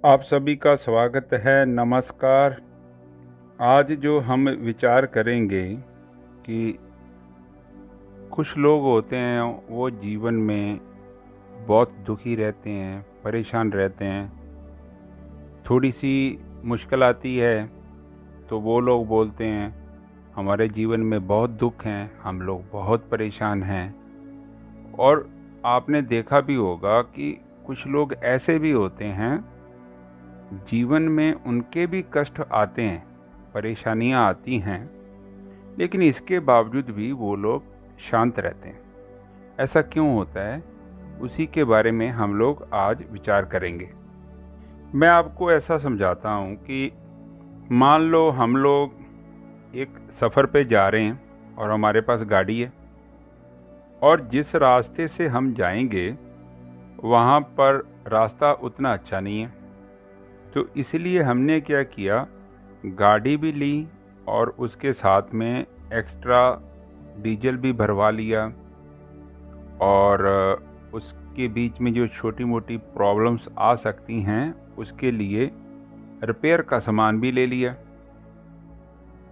आप सभी का स्वागत है। नमस्कार। आज जो हम विचार करेंगे कि कुछ लोग होते हैं वो जीवन में बहुत दुखी रहते हैं, परेशान रहते हैं। थोड़ी सी मुश्किल आती है तो वो लोग बोलते हैं हमारे जीवन में बहुत दुख हैं, हम लोग बहुत परेशान हैं। और आपने देखा भी होगा कि कुछ लोग ऐसे भी होते हैं, जीवन में उनके भी कष्ट आते हैं, परेशानियां आती हैं, लेकिन इसके बावजूद भी वो लोग शांत रहते हैं। ऐसा क्यों होता है, उसी के बारे में हम लोग आज विचार करेंगे। मैं आपको ऐसा समझाता हूँ कि मान लो हम लोग एक सफ़र पे जा रहे हैं और हमारे पास गाड़ी है, और जिस रास्ते से हम जाएंगे वहाँ पर रास्ता उतना अच्छा नहीं है। तो इसलिए हमने क्या किया, गाड़ी भी ली और उसके साथ में एक्स्ट्रा डीजल भी भरवा लिया, और उसके बीच में जो छोटी मोटी प्रॉब्लम्स आ सकती हैं उसके लिए रिपेयर का सामान भी ले लिया,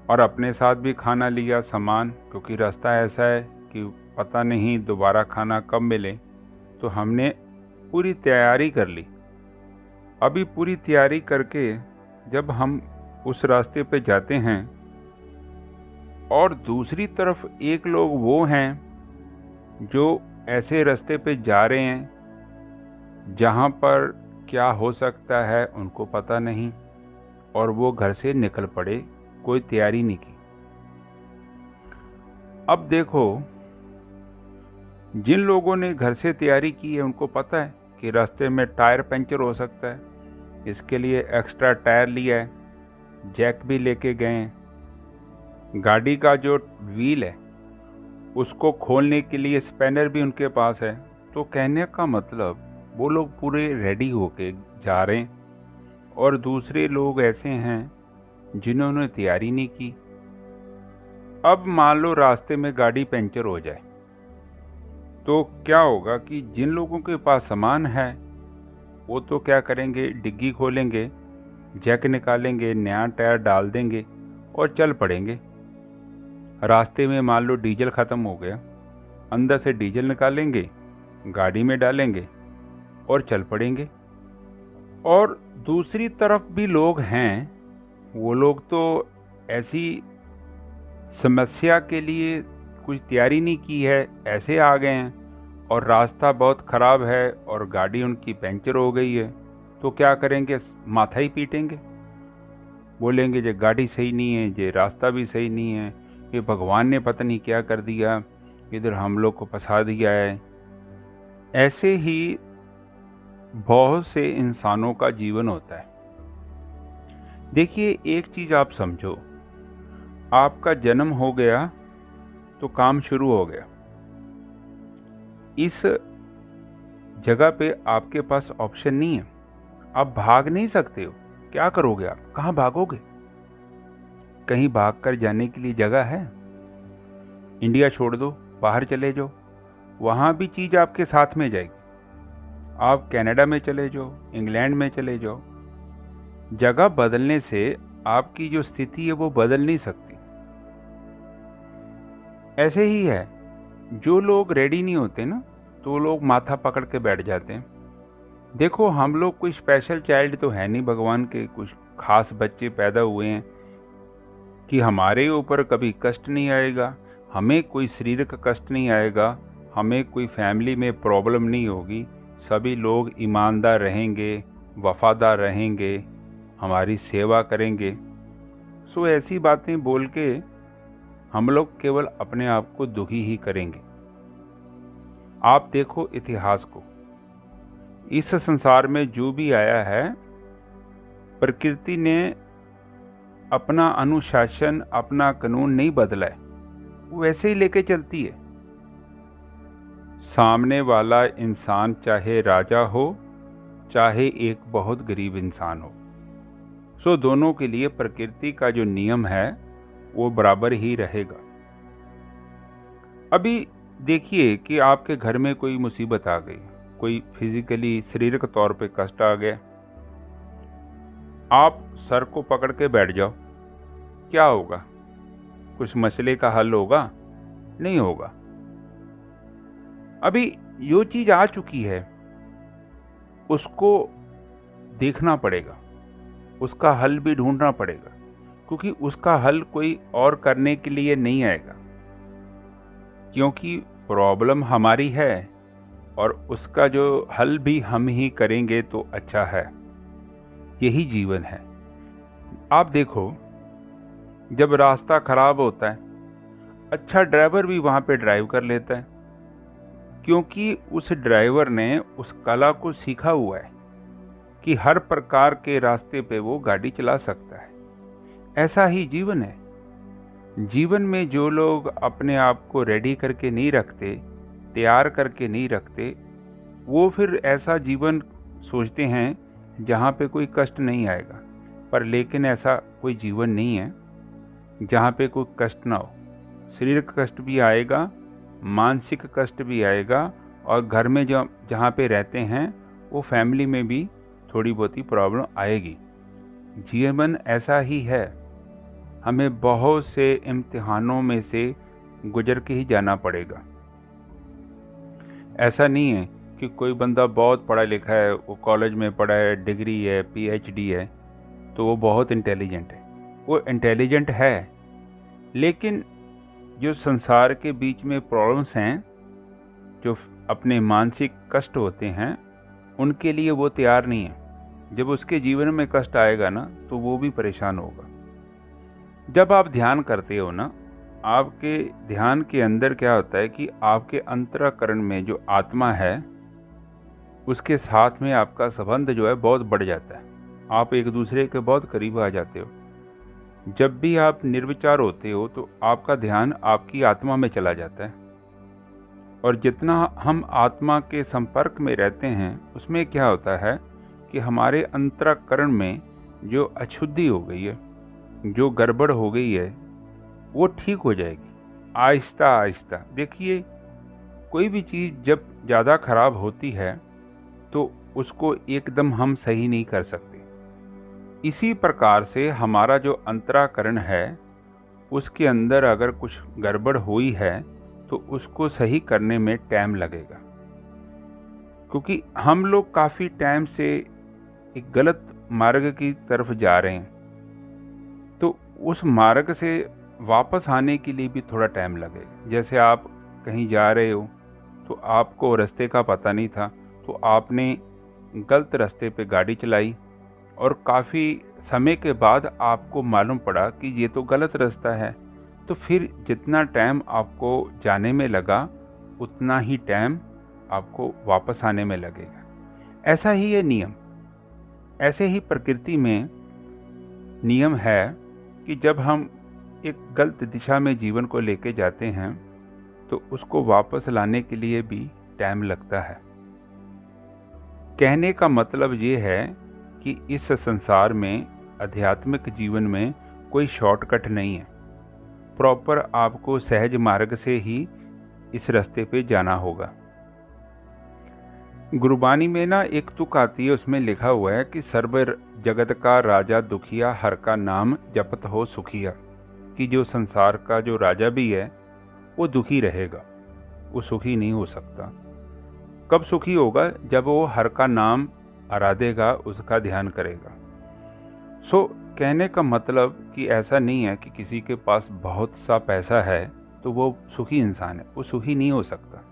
और अपने साथ भी खाना लिया सामान, क्योंकि रास्ता ऐसा है कि पता नहीं दोबारा खाना कब मिले। तो हमने पूरी तैयारी कर ली। अभी पूरी तैयारी करके जब हम उस रास्ते पे जाते हैं और दूसरी तरफ एक लोग वो हैं जो ऐसे रास्ते पे जा रहे हैं जहाँ पर क्या हो सकता है उनको पता नहीं, और वो घर से निकल पड़े, कोई तैयारी नहीं की। अब देखो, जिन लोगों ने घर से तैयारी की है उनको पता है कि रास्ते में टायर पंचर हो सकता है, इसके लिए एक्स्ट्रा टायर लिया है, जैक भी लेके गए हैं। गाड़ी का जो व्हील है उसको खोलने के लिए स्पैनर भी उनके पास है। तो कहने का मतलब वो लोग पूरे रेडी होके जा रहे हैं, और दूसरे लोग ऐसे हैं जिन्होंने तैयारी नहीं की। अब मान लो रास्ते में गाड़ी पंचर हो जाए तो क्या होगा कि जिन लोगों के पास सामान है वो तो क्या करेंगे, डिग्गी खोलेंगे, जैक निकालेंगे, नया टायर डाल देंगे और चल पड़ेंगे। रास्ते में मान लो डीजल ख़त्म हो गया, अंदर से डीजल निकालेंगे, गाड़ी में डालेंगे और चल पड़ेंगे। और दूसरी तरफ भी लोग हैं, वो लोग तो ऐसी समस्या के लिए कुछ तैयारी नहीं की है, ऐसे आ गए हैं, और रास्ता बहुत ख़राब है और गाड़ी उनकी पंचर हो गई है। तो क्या करेंगे, माथा ही पीटेंगे, बोलेंगे ये गाड़ी सही नहीं है, ये रास्ता भी सही नहीं है, ये भगवान ने पता नहीं क्या कर दिया, इधर हम लोग को फंसा दिया है। ऐसे ही बहुत से इंसानों का जीवन होता है। देखिए, एक चीज़ आप समझो, आपका जन्म हो गया तो काम शुरू हो गया। इस जगह पे आपके पास ऑप्शन नहीं है, आप भाग नहीं सकते हो। क्या करोगे, आप कहाँ भागोगे? कहीं भाग कर जाने के लिए जगह है? इंडिया छोड़ दो, बाहर चले जाओ, वहाँ भी चीज़ आपके साथ में जाएगी। आप कनाडा में चले जाओ, इंग्लैंड में चले जाओ, जगह बदलने से आपकी जो स्थिति है वो बदल नहीं सकती। ऐसे ही है, जो लोग रेडी नहीं होते ना, तो लोग माथा पकड़ के बैठ जाते हैं। देखो, हम लोग कोई स्पेशल चाइल्ड तो है नहीं, भगवान के कुछ खास बच्चे पैदा हुए हैं कि हमारे ऊपर कभी कष्ट नहीं आएगा, हमें कोई शारीरिक कष्ट नहीं आएगा, हमें कोई फैमिली में प्रॉब्लम नहीं होगी, सभी लोग ईमानदार रहेंगे, वफादार रहेंगे, हमारी सेवा करेंगे। सो ऐसी बातें बोल के हम लोग केवल अपने आप को दुखी ही करेंगे। आप देखो इतिहास को, इस संसार में जो भी आया है, प्रकृति ने अपना अनुशासन, अपना कानून नहीं बदला है, वो वैसे ही लेके चलती है। सामने वाला इंसान चाहे राजा हो, चाहे एक बहुत गरीब इंसान हो, सो दोनों के लिए प्रकृति का जो नियम है वो बराबर ही रहेगा। अभी देखिए कि आपके घर में कोई मुसीबत आ गई, कोई फिजिकली शारीरिक तौर पे कष्ट आ गया, आप सर को पकड़ के बैठ जाओ, क्या होगा? कुछ मसले का हल होगा? नहीं होगा। अभी जो चीज़ आ चुकी है उसको देखना पड़ेगा, उसका हल भी ढूंढना पड़ेगा, क्योंकि उसका हल कोई और करने के लिए नहीं आएगा, क्योंकि प्रॉब्लम हमारी है और उसका जो हल भी हम ही करेंगे तो अच्छा है। यही जीवन है। आप देखो, जब रास्ता खराब होता है, अच्छा ड्राइवर भी वहाँ पे ड्राइव कर लेता है, क्योंकि उस ड्राइवर ने उस कला को सीखा हुआ है कि हर प्रकार के रास्ते पे वो गाड़ी चला सकता है। ऐसा ही जीवन है। जीवन में जो लोग अपने आप को रेडी करके नहीं रखते, तैयार करके नहीं रखते, वो फिर ऐसा जीवन सोचते हैं जहाँ पे कोई कष्ट नहीं आएगा। पर लेकिन ऐसा कोई जीवन नहीं है जहाँ पे कोई कष्ट ना हो। शारीरिक कष्ट भी आएगा, मानसिक कष्ट भी आएगा, और घर में जो जहाँ पे रहते हैं वो फैमिली में भी थोड़ी बहुत ही प्रॉब्लम आएगी। जीवन ऐसा ही है। हमें बहुत से इम्तिहानों में से गुजर के ही जाना पड़ेगा। ऐसा नहीं है कि कोई बंदा बहुत पढ़ा लिखा है, वो कॉलेज में पढ़ा है, डिग्री है, पीएचडी है, तो वो बहुत इंटेलिजेंट है। वो इंटेलिजेंट है, लेकिन जो संसार के बीच में प्रॉब्लम्स हैं, जो अपने मानसिक कष्ट होते हैं, उनके लिए वो तैयार नहीं है। जब उसके जीवन में कष्ट आएगा ना, तो वो भी परेशान होगा। जब आप ध्यान करते हो ना, आपके ध्यान के अंदर क्या होता है कि आपके अंतःकरण में जो आत्मा है, उसके साथ में आपका संबंध जो है बहुत बढ़ जाता है। आप एक दूसरे के बहुत करीब आ जाते हो। जब भी आप निर्विचार होते हो तो आपका ध्यान आपकी आत्मा में चला जाता है, और जितना हम आत्मा के संपर्क में रहते हैं, उसमें क्या होता है कि हमारे अंतःकरण में जो अशुद्धि हो गई है, जो गड़बड़ हो गई है, वो ठीक हो जाएगी आहिस्ता आहिस्ता। देखिए, कोई भी चीज़ जब ज़्यादा खराब होती है तो उसको एकदम हम सही नहीं कर सकते। इसी प्रकार से हमारा जो अंतःकरण है, उसके अंदर अगर कुछ गड़बड़ हुई है तो उसको सही करने में टाइम लगेगा, क्योंकि हम लोग काफ़ी टाइम से एक गलत मार्ग की तरफ जा रहे हैं। तो उस मार्ग से वापस आने के लिए भी थोड़ा टाइम लगेगा। जैसे आप कहीं जा रहे हो तो आपको रास्ते का पता नहीं था, तो आपने गलत रास्ते पे गाड़ी चलाई, और काफ़ी समय के बाद आपको मालूम पड़ा कि ये तो गलत रास्ता है। तो फिर जितना टाइम आपको जाने में लगा, उतना ही टाइम आपको वापस आने में लगेगा। ऐसा ही है नियम। ऐसे ही प्रकृति में नियम है कि जब हम एक गलत दिशा में जीवन को लेके जाते हैं, तो उसको वापस लाने के लिए भी टाइम लगता है। कहने का मतलब ये है कि इस संसार में, आध्यात्मिक जीवन में कोई शॉर्टकट नहीं है। प्रॉपर आपको सहज मार्ग से ही इस रास्ते पे जाना होगा। गुरबानी में ना एक तुक आती है, उसमें लिखा हुआ है कि सर्व जगत का राजा दुखिया, हर का नाम जपत हो सुखिया। कि जो संसार का जो राजा भी है वो दुखी रहेगा, वो सुखी नहीं हो सकता। कब सुखी होगा? जब वो हर का नाम आराधेगा, उसका ध्यान करेगा। कहने का मतलब कि ऐसा नहीं है कि किसी के पास बहुत सा पैसा है तो वो सुखी इंसान है। वो सुखी नहीं हो सकता,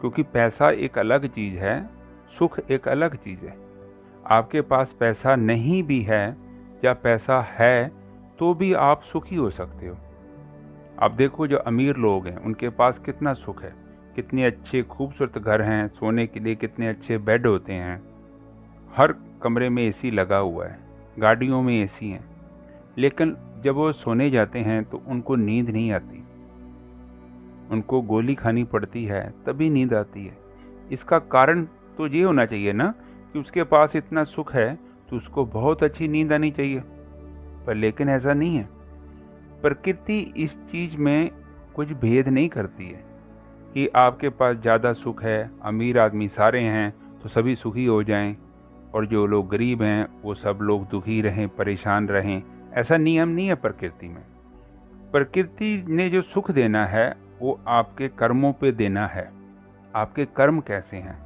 क्योंकि पैसा एक अलग चीज़ है, सुख एक अलग चीज़ है। आपके पास पैसा नहीं भी है या पैसा है तो भी आप सुखी हो सकते हो। आप देखो, जो अमीर लोग हैं उनके पास कितना सुख है, कितने अच्छे खूबसूरत घर हैं, सोने के लिए कितने अच्छे बेड होते हैं, हर कमरे में एसी लगा हुआ है, गाड़ियों में एसी हैं। लेकिन जब वो सोने जाते हैं तो उनको नींद नहीं आती, उनको गोली खानी पड़ती है तभी नींद आती है। इसका कारण तो ये होना चाहिए ना कि उसके पास इतना सुख है तो उसको बहुत अच्छी नींद आनी चाहिए, पर लेकिन ऐसा नहीं है। प्रकृति इस चीज़ में कुछ भेद नहीं करती है कि आपके पास ज़्यादा सुख है, अमीर आदमी सारे हैं तो सभी सुखी हो जाएं। और जो लोग गरीब हैं वो सब लोग दुखी रहें, परेशान रहें, ऐसा नियम नहीं है प्रकृति में। प्रकृति ने जो सुख देना है वो आपके कर्मों पे देना है। आपके कर्म कैसे हैं?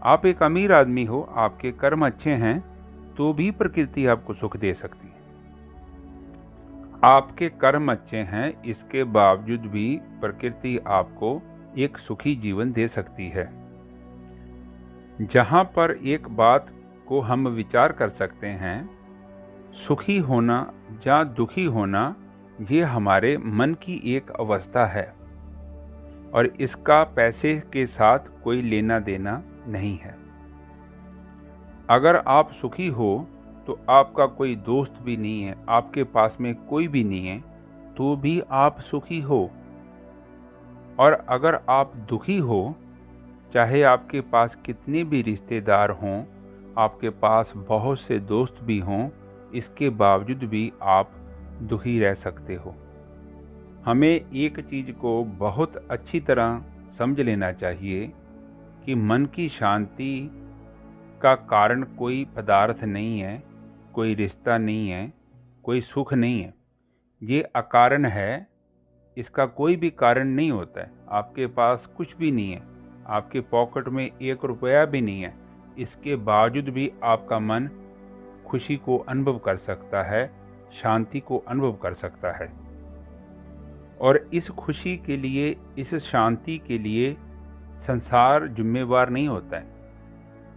आप एक अमीर आदमी हो, आपके कर्म अच्छे हैं तो भी प्रकृति आपको सुख दे सकती है। आपके कर्म अच्छे हैं, इसके बावजूद भी प्रकृति आपको एक सुखी जीवन दे सकती है। जहाँ पर एक बात को हम विचार कर सकते हैं, सुखी होना या दुखी होना ये हमारे मन की एक अवस्था है और इसका पैसे के साथ कोई लेना देना नहीं है। अगर आप सुखी हो तो आपका कोई दोस्त भी नहीं है, आपके पास में कोई भी नहीं है तो भी आप सुखी हो। और अगर आप दुखी हो, चाहे आपके पास कितने भी रिश्तेदार हों, आपके पास बहुत से दोस्त भी हों, इसके बावजूद भी आप दुखी रह सकते हो। हमें एक चीज़ को बहुत अच्छी तरह समझ लेना चाहिए कि मन की शांति का कारण कोई पदार्थ नहीं है, कोई रिश्ता नहीं है, कोई सुख नहीं है। ये अकारण है, इसका कोई भी कारण नहीं होता है। आपके पास कुछ भी नहीं है, आपके पॉकेट में 1 रुपया भी नहीं है, इसके बावजूद भी आपका मन खुशी को अनुभव कर सकता है, शांति को अनुभव कर सकता है। और इस खुशी के लिए, इस शांति के लिए संसार जिम्मेवार नहीं होता है।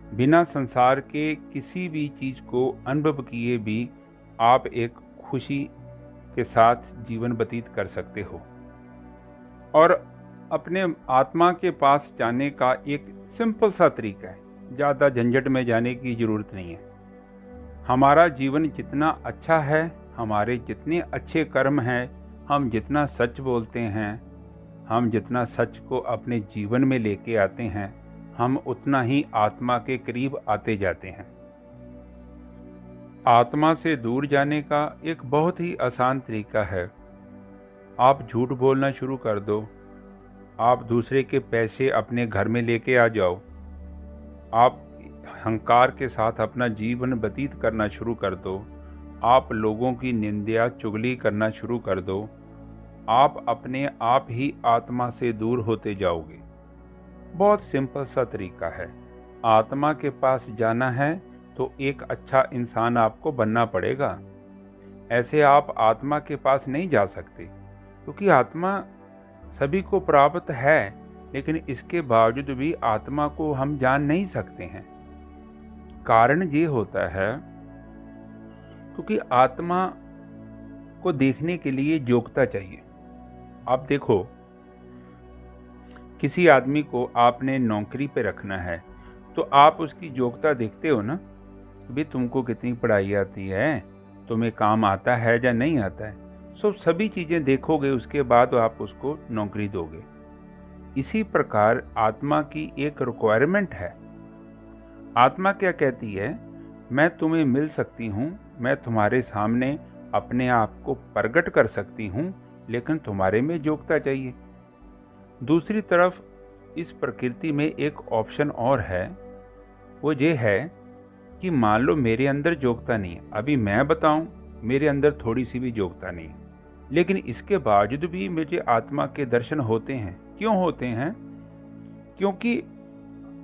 बिना संसार के किसी भी चीज़ को अनुभव किए भी आप एक खुशी के साथ जीवन व्यतीत कर सकते हो। और अपने आत्मा के पास जाने का एक सिंपल सा तरीका है, ज़्यादा झंझट में जाने की ज़रूरत नहीं है। हमारा जीवन जितना अच्छा है, हमारे जितने अच्छे कर्म हैं, हम जितना सच बोलते हैं, हम जितना सच को अपने जीवन में लेके आते हैं, हम उतना ही आत्मा के करीब आते जाते हैं। आत्मा से दूर जाने का एक बहुत ही आसान तरीका है, आप झूठ बोलना शुरू कर दो। आप दूसरे के पैसे अपने घर में लेके आ जाओ। आप अहंकार के साथ अपना जीवन व्यतीत करना शुरू कर दो। आप लोगों की निंदा चुगली करना शुरू कर दो। आप अपने आप ही आत्मा से दूर होते जाओगे। बहुत सिंपल सा तरीका है। आत्मा के पास जाना है तो एक अच्छा इंसान आपको बनना पड़ेगा। ऐसे आप आत्मा के पास नहीं जा सकते, क्योंकि आत्मा सभी को प्राप्त है, लेकिन इसके बावजूद भी आत्मा को हम जान नहीं सकते हैं। कारण ये होता है क्योंकि आत्मा को देखने के लिए योग्यता चाहिए। आप देखो, किसी आदमी को आपने नौकरी पे रखना है तो आप उसकी योग्यता देखते हो ना, भी तुमको कितनी पढ़ाई आती है, तुम्हें काम आता है या नहीं आता है। सभी चीज़ें देखोगे, उसके बाद आप उसको नौकरी दोगे। इसी प्रकार आत्मा की एक रिक्वायरमेंट है। आत्मा क्या कहती है? मैं तुम्हें मिल सकती हूँ, मैं तुम्हारे सामने अपने आप को प्रकट कर सकती हूँ, लेकिन तुम्हारे में योग्यता चाहिए। दूसरी तरफ इस प्रकृति में एक ऑप्शन और है, वो ये है कि मान लो मेरे अंदर योग्यता नहीं है, अभी मैं बताऊं मेरे अंदर थोड़ी सी भी योग्यता नहीं है, लेकिन इसके बावजूद भी मुझे आत्मा के दर्शन होते हैं। क्यों होते हैं? क्योंकि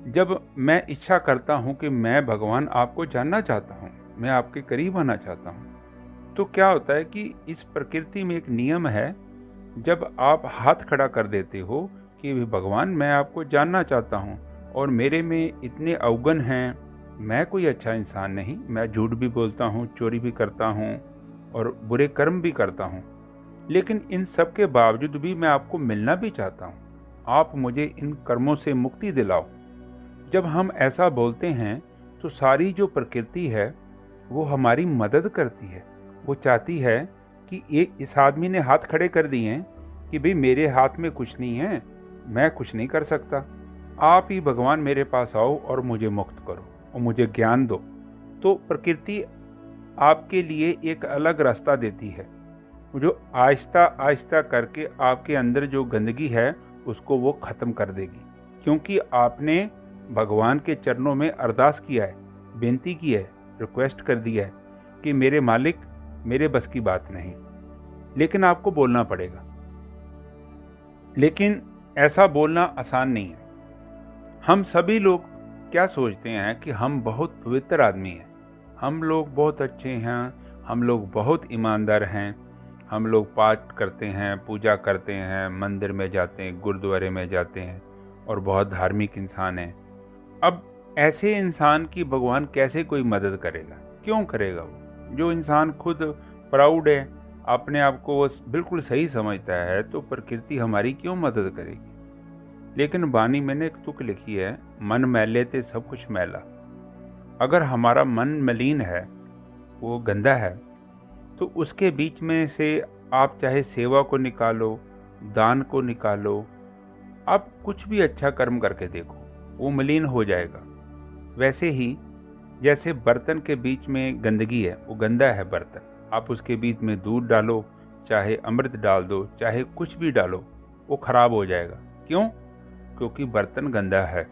जब मैं इच्छा करता हूं कि मैं भगवान आपको जानना चाहता हूं, मैं आपके करीब आना चाहता हूं, तो क्या होता है कि इस प्रकृति में एक नियम है, जब आप हाथ खड़ा कर देते हो कि भगवान मैं आपको जानना चाहता हूं और मेरे में इतने अवगुण हैं, मैं कोई अच्छा इंसान नहीं, मैं झूठ भी बोलता हूं, चोरी भी करता हूं और बुरे कर्म भी करता हूं, लेकिन इन सब के बावजूद भी मैं आपको मिलना भी चाहता हूं, आप मुझे इन कर्मों से मुक्ति दिलाओ। जब हम ऐसा बोलते हैं तो सारी जो प्रकृति है वो हमारी मदद करती है। वो चाहती है कि इस आदमी ने हाथ खड़े कर दिए हैं कि भाई मेरे हाथ में कुछ नहीं है, मैं कुछ नहीं कर सकता, आप ही भगवान मेरे पास आओ और मुझे मुक्त करो और मुझे ज्ञान दो। तो प्रकृति आपके लिए एक अलग रास्ता देती है, जो आहिस्ता आहिस्ता करके आपके अंदर जो गंदगी है उसको वो ख़त्म कर देगी, क्योंकि आपने भगवान के चरणों में अरदास किया है बेनती की है, रिक्वेस्ट कर दिया है कि मेरे मालिक, मेरे बस की बात नहीं, लेकिन आपको बोलना पड़ेगा। लेकिन ऐसा बोलना आसान नहीं है। हम सभी लोग क्या सोचते हैं कि हम बहुत पवित्र आदमी हैं, हम लोग बहुत अच्छे हैं, हम लोग बहुत ईमानदार हैं, हम लोग पाठ करते हैं, पूजा करते हैं, मंदिर में जाते हैं, गुरुद्वारे में जाते हैं और बहुत धार्मिक इंसान हैं। अब ऐसे इंसान की भगवान कैसे कोई मदद करेगा? क्यों करेगा? वो जो इंसान खुद प्राउड है, अपने आप को वो बिल्कुल सही समझता है, तो प्रकृति हमारी क्यों मदद करेगी? लेकिन वाणी मैंने एक तुक लिखी है, मन मैले ते सब कुछ मैला। अगर हमारा मन मलिन है, वो गंदा है, तो उसके बीच में से आप चाहे सेवा को निकालो, दान को निकालो, आप कुछ भी अच्छा कर्म करके देखो, वो मलिन हो जाएगा। वैसे ही जैसे बर्तन के बीच में गंदगी है, वो गंदा है बर्तन, आप उसके बीच में दूध डालो, चाहे अमृत डाल दो, चाहे कुछ भी डालो, वो खराब हो जाएगा। क्यों? क्योंकि बर्तन गंदा है।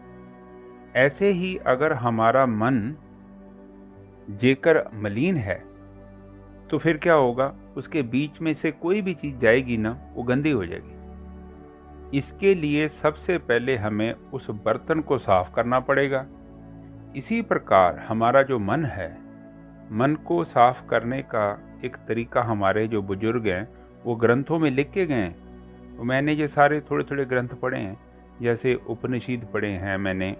ऐसे ही अगर हमारा मन जेकर मलिन है, तो फिर क्या होगा? उसके बीच में से कोई भी चीज जाएगी ना, वो गंदी हो जाएगी। इसके लिए सबसे पहले हमें उस बर्तन को साफ करना पड़ेगा। इसी प्रकार हमारा जो मन है, मन को साफ करने का एक तरीका हमारे जो बुजुर्ग हैं वो ग्रंथों में लिख के गए हैं। तो मैंने ये सारे थोड़े थोड़े ग्रंथ पढ़े हैं, जैसे उपनिषद पढ़े हैं मैंने।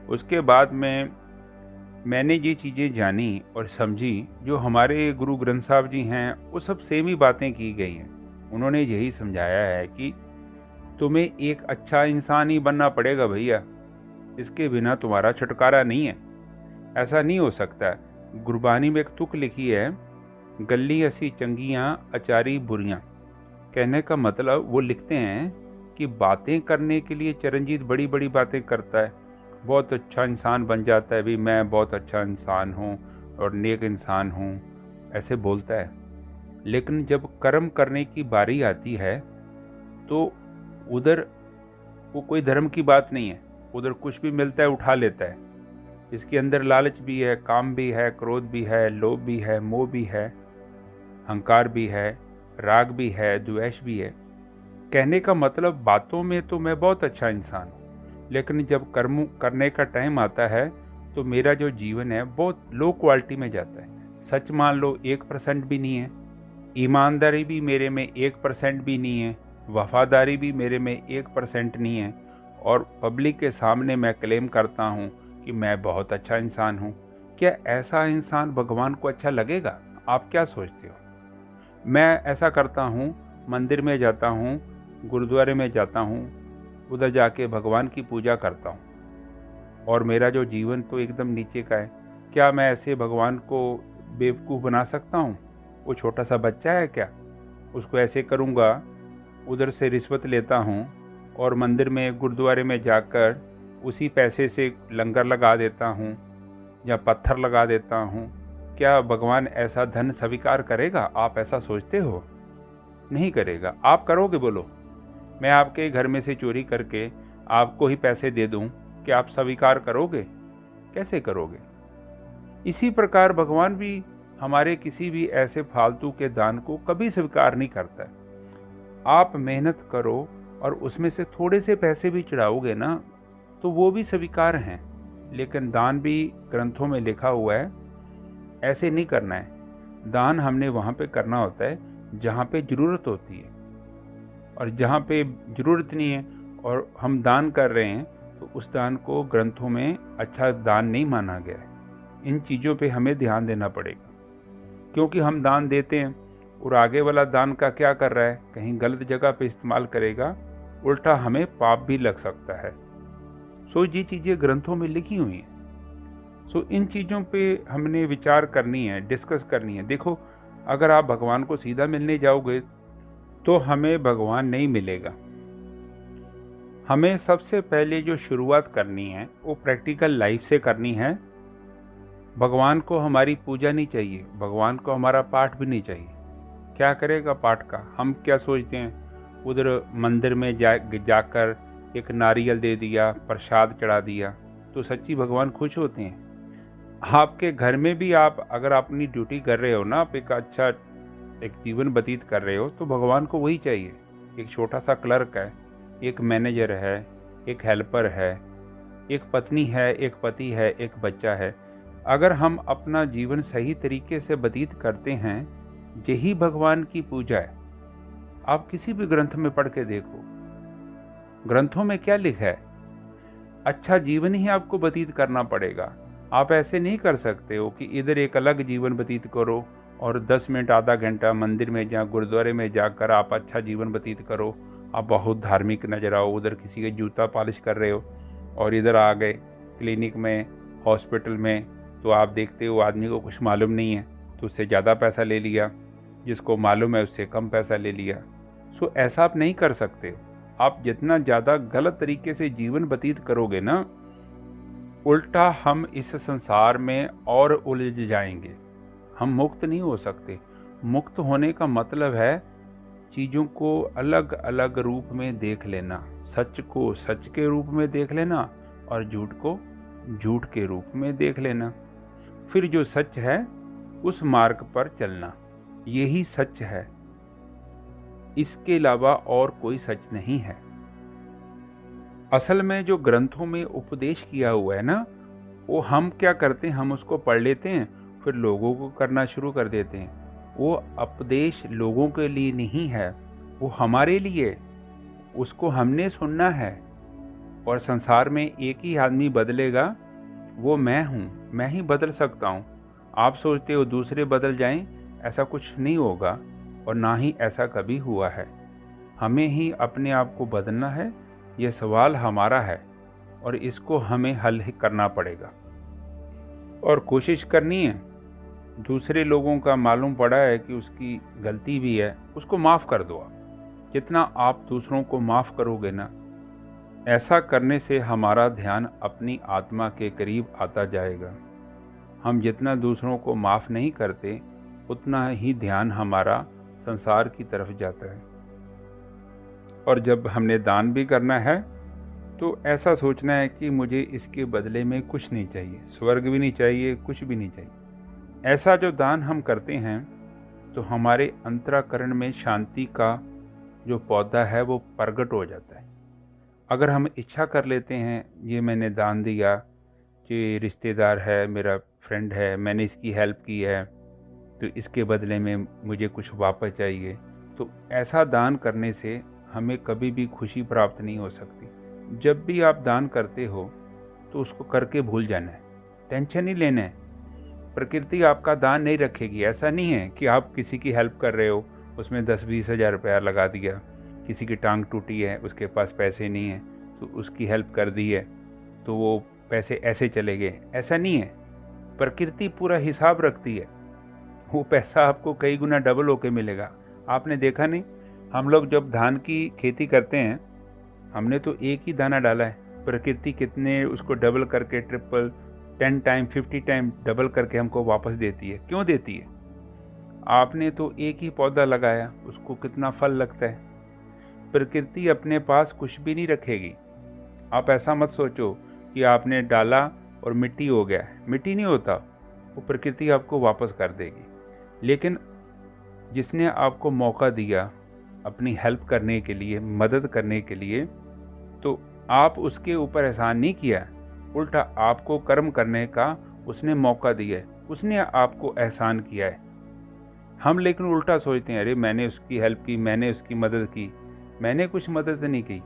उसके बाद में मैंने ये चीज़ें जानी और समझी, जो हमारे गुरु ग्रंथ साहब जी हैं वो सब सेम ही बातें की गई हैं। उन्होंने यही समझाया है कि तुम्हें एक अच्छा इंसान ही बनना पड़ेगा भैया, इसके बिना तुम्हारा छुटकारा नहीं है, ऐसा नहीं हो सकता। गुरबानी में एक तुक लिखी है, गली असी चंगियाँ अचारी बुरियाँ। कहने का मतलब वो लिखते हैं कि बातें करने के लिए चरणजीत बड़ी बड़ी बातें करता है, बहुत अच्छा इंसान बन जाता है, भी मैं बहुत अच्छा इंसान हूँ और नेक इंसान हूँ, ऐसे बोलता है। लेकिन जब कर्म करने की बारी आती है तो उधर वो कोई धर्म की बात नहीं है, उधर कुछ भी मिलता है उठा लेता है। इसके अंदर लालच भी है, काम भी है, क्रोध भी है, लोभ भी है, मोह भी है, अहंकार भी है, राग भी है, द्वेष भी है। कहने का मतलब बातों में तो मैं बहुत अच्छा इंसान हूँ, लेकिन जब कर्म करने का टाइम आता है तो मेरा जो जीवन है बहुत लो क्वालिटी में जाता है। सच मान लो 1% भी नहीं है, ईमानदारी भी मेरे में 1% भी नहीं है, वफादारी भी मेरे में 1% नहीं है, और पब्लिक के सामने मैं क्लेम करता हूँ कि मैं बहुत अच्छा इंसान हूँ। क्या ऐसा इंसान भगवान को अच्छा लगेगा? आप क्या सोचते हो? मैं ऐसा करता हूँ, मंदिर में जाता हूँ, गुरुद्वारे में जाता हूँ, उधर जाके भगवान की पूजा करता हूँ, और मेरा जो जीवन तो एकदम नीचे का है। क्या मैं ऐसे भगवान को बेवकूफ़ बना सकता हूँ? वो छोटा सा बच्चा है क्या? उसको ऐसे करूँगा, उधर से रिश्वत लेता हूँ और मंदिर में गुरुद्वारे में जाकर उसी पैसे से लंगर लगा देता हूँ या पत्थर लगा देता हूँ। क्या भगवान ऐसा धन स्वीकार करेगा? आप ऐसा सोचते हो? नहीं करेगा। आप करोगे? बोलो। मैं आपके घर में से चोरी करके आपको ही पैसे दे दूं, कि आप स्वीकार करोगे? कैसे करोगे? इसी प्रकार भगवान भी हमारे किसी भी ऐसे फालतू के दान को कभी स्वीकार नहीं करता है। आप मेहनत करो और उसमें से थोड़े से पैसे भी चढ़ाओगे ना, तो वो भी स्वीकार हैं। लेकिन दान भी ग्रंथों में लिखा हुआ है, ऐसे नहीं करना है। दान हमने वहाँ पे करना होता है जहाँ पे ज़रूरत होती है, और जहाँ पे ज़रूरत नहीं है और हम दान कर रहे हैं तो उस दान को ग्रंथों में अच्छा दान नहीं माना गया है। इन चीज़ों पे हमें ध्यान देना पड़ेगा, क्योंकि हम दान देते हैं और आगे वाला दान का क्या कर रहा है, कहीं गलत जगह पे इस्तेमाल करेगा, उल्टा हमें पाप भी लग सकता है। सो ये चीज़ें ग्रंथों में लिखी हुई हैं। सो इन चीज़ों पे हमने विचार करनी है, डिस्कस करनी है। देखो, अगर आप भगवान को सीधा मिलने जाओगे तो हमें भगवान नहीं मिलेगा। हमें सबसे पहले जो शुरुआत करनी है वो प्रैक्टिकल लाइफ से करनी है। भगवान को हमारी पूजा नहीं चाहिए, भगवान को हमारा पाठ भी नहीं चाहिए। क्या करेगा पाठ का? हम क्या सोचते हैं, उधर मंदिर में जाकर एक नारियल दे दिया, प्रसाद चढ़ा दिया, तो सच्ची भगवान खुश होते हैं? आपके घर में भी आप अगर अपनी ड्यूटी कर रहे हो ना, आप एक अच्छा एक जीवन व्यतीत कर रहे हो, तो भगवान को वही चाहिए। एक छोटा सा क्लर्क है, एक मैनेजर है, एक हेल्पर है, एक पत्नी है, एक पति है, एक बच्चा है। अगर हम अपना जीवन सही तरीके से व्यतीत करते हैं, यही भगवान की पूजा है। आप किसी भी ग्रंथ में पढ़ के देखो, ग्रंथों में क्या लिखा है? अच्छा जीवन ही आपको व्यतीत करना पड़ेगा। आप ऐसे नहीं कर सकते हो कि इधर एक अलग जीवन व्यतीत करो और 10 मिनट आधा घंटा मंदिर में या गुरुद्वारे में जाकर आप अच्छा जीवन व्यतीत करो। आप बहुत धार्मिक नजर आओ, उधर किसी के जूता पॉलिश कर रहे हो, और इधर आ गए क्लिनिक में, हॉस्पिटल में, तो आप देखते हो आदमी को कुछ मालूम नहीं है तो उससे ज़्यादा पैसा ले लिया, जिसको मालूम है उससे कम पैसा ले लिया। सो ऐसा आप नहीं कर सकते हो। आप जितना ज़्यादा गलत तरीके से जीवन व्यतीत करोगे ना, उल्टा हम इस संसार में और उलझ जाएंगे। हम मुक्त नहीं हो सकते। मुक्त होने का मतलब है चीज़ों को अलग अलग रूप में देख लेना, सच को सच के रूप में देख लेना और झूठ को झूठ के रूप में देख लेना। फिर जो सच है उस मार्ग पर चलना, यही सच है। इसके अलावा और कोई सच नहीं है। असल में जो ग्रंथों में उपदेश किया हुआ है ना, वो हम क्या करते हैं, हम उसको पढ़ लेते हैं, फिर लोगों को करना शुरू कर देते हैं। वो उपदेश लोगों के लिए नहीं है, वो हमारे लिए। उसको हमने सुनना है। और संसार में एक ही आदमी बदलेगा, वो मैं हूँ। मैं ही बदल सकता हूँ। आप सोचते हो दूसरे बदल जाएं, ऐसा कुछ नहीं होगा और ना ही ऐसा कभी हुआ है। हमें ही अपने आप को बदलना है। ये सवाल हमारा है और इसको हमें हल करना पड़ेगा और कोशिश करनी है। दूसरे लोगों का मालूम पड़ा है कि उसकी गलती भी है, उसको माफ़ कर दो। जितना आप दूसरों को माफ़ करोगे ना, ऐसा करने से हमारा ध्यान अपनी आत्मा के करीब आता जाएगा। हम जितना दूसरों को माफ़ नहीं करते, उतना ही ध्यान हमारा संसार की तरफ जाता है। और जब हमने दान भी करना है तो ऐसा सोचना है कि मुझे इसके बदले में कुछ नहीं चाहिए, स्वर्ग भी नहीं चाहिए, कुछ भी नहीं चाहिए। ऐसा जो दान हम करते हैं तो हमारे अंतराकरण में शांति का जो पौधा है वो प्रकट हो जाता है। अगर हम इच्छा कर लेते हैं, ये मैंने दान दिया, कि रिश्तेदार है, मेरा फ्रेंड है, मैंने इसकी हेल्प की है, तो इसके बदले में मुझे कुछ वापस चाहिए, तो ऐसा दान करने से हमें कभी भी खुशी प्राप्त नहीं हो सकती। जब भी आप दान करते हो तो उसको करके भूल जाना है, टेंशन नहीं लेना है। प्रकृति आपका दान नहीं रखेगी। ऐसा नहीं है कि आप किसी की हेल्प कर रहे हो, उसमें 10-20 हज़ार रुपया लगा दिया, किसी की टांग टूटी है, उसके पास पैसे नहीं है तो उसकी हेल्प कर दी है तो वो पैसे ऐसे चले गए। ऐसा नहीं है। प्रकृति पूरा हिसाब रखती है। वो पैसा आपको कई गुना डबल होके मिलेगा। आपने देखा नहीं, हम लोग जब धान की खेती करते हैं, हमने तो एक ही दाना डाला है, प्रकृति कितने उसको डबल करके, ट्रिपल, 10 टाइम, 50 टाइम डबल करके हमको वापस देती है। क्यों देती है? आपने तो एक ही पौधा लगाया, उसको कितना फल लगता है। प्रकृति अपने पास कुछ भी नहीं रखेगी। आप ऐसा मत सोचो कि आपने डाला और मिट्टी हो गया। मिट्टी नहीं होता, वो प्रकृति आपको वापस कर देगी। लेकिन जिसने आपको मौका दिया अपनी हेल्प करने के लिए, मदद करने के लिए, तो आप उसके ऊपर एहसान नहीं किया, उल्टा आपको कर्म करने का उसने मौका दिया है, उसने आपको एहसान किया है। हम लेकिन उल्टा सोचते हैं, अरे मैंने उसकी हेल्प की, मैंने उसकी मदद की। मैंने कुछ मदद नहीं की।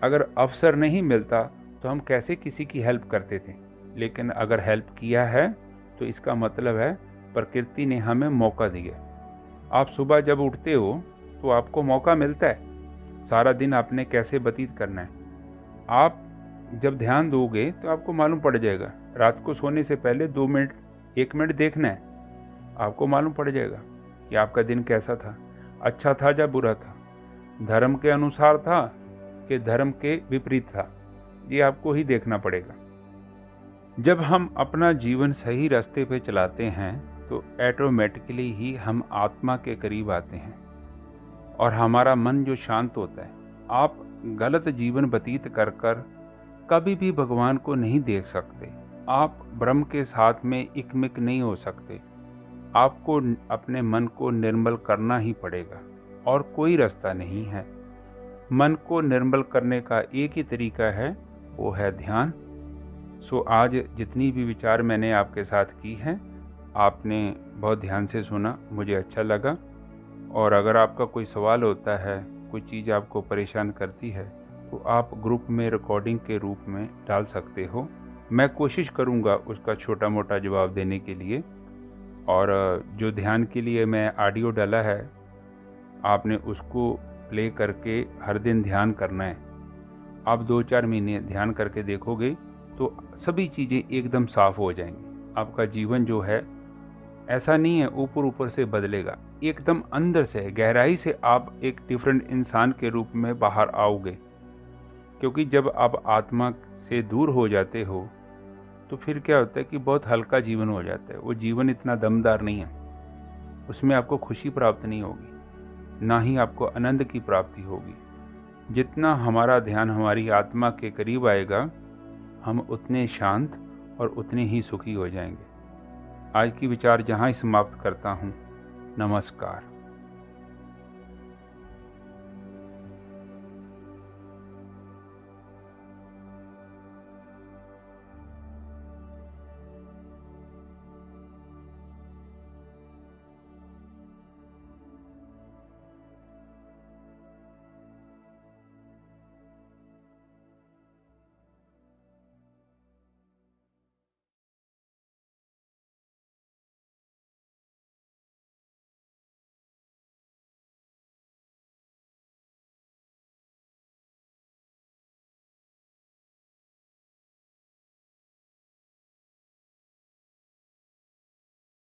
अगर अवसर नहीं मिलता तो हम कैसे किसी की हेल्प करते थे। लेकिन अगर हेल्प किया है तो इसका मतलब है प्रकृति ने हमें मौका दिया। आप सुबह जब उठते हो तो आपको मौका मिलता है सारा दिन आपने कैसे व्यतीत करना है। आप जब ध्यान दोगे तो आपको मालूम पड़ जाएगा। रात को सोने से पहले 2 मिनट, 1 मिनट देखना है, आपको मालूम पड़ जाएगा कि आपका दिन कैसा था, अच्छा था या बुरा था, धर्म के अनुसार था कि धर्म के विपरीत था। ये आपको ही देखना पड़ेगा। जब हम अपना जीवन सही रास्ते पे चलाते हैं तो ऑटोमेटिकली ही हम आत्मा के करीब आते हैं और हमारा मन जो शांत होता है। आप गलत जीवन व्यतीत कर कर कभी भी भगवान को नहीं देख सकते। आप ब्रह्म के साथ में एकमिक नहीं हो सकते। आपको अपने मन को निर्मल करना ही पड़ेगा और कोई रास्ता नहीं है। मन को निर्मल करने का एक ही तरीका है, वो है ध्यान। सो आज जितनी भी विचार मैंने आपके साथ की हैं, आपने बहुत ध्यान से सुना, मुझे अच्छा लगा। और अगर आपका कोई सवाल होता है, कोई चीज़ आपको परेशान करती है, तो आप ग्रुप में रिकॉर्डिंग के रूप में डाल सकते हो। मैं कोशिश करूँगा उसका छोटा मोटा जवाब देने के लिए। और जो ध्यान के लिए मैं ऑडियो डाला है, आपने उसको प्ले करके हर दिन ध्यान करना है। आप 2-4 महीने ध्यान करके देखोगे तो सभी चीज़ें एकदम साफ हो जाएंगी। आपका जीवन जो है ऐसा नहीं है ऊपर ऊपर से बदलेगा, एकदम अंदर से गहराई से आप एक डिफरेंट इंसान के रूप में बाहर आओगे। क्योंकि जब आप आत्मा से दूर हो जाते हो तो फिर क्या होता है कि बहुत हल्का जीवन हो जाता है। वो जीवन इतना दमदार नहीं है, उसमें आपको खुशी प्राप्त नहीं होगी, ना ही आपको आनंद की प्राप्ति होगी। जितना हमारा ध्यान हमारी आत्मा के करीब आएगा, हम उतने शांत और उतने ही सुखी हो जाएंगे। आज की विचार जहाँ ही समाप्त करता हूँ। नमस्कार।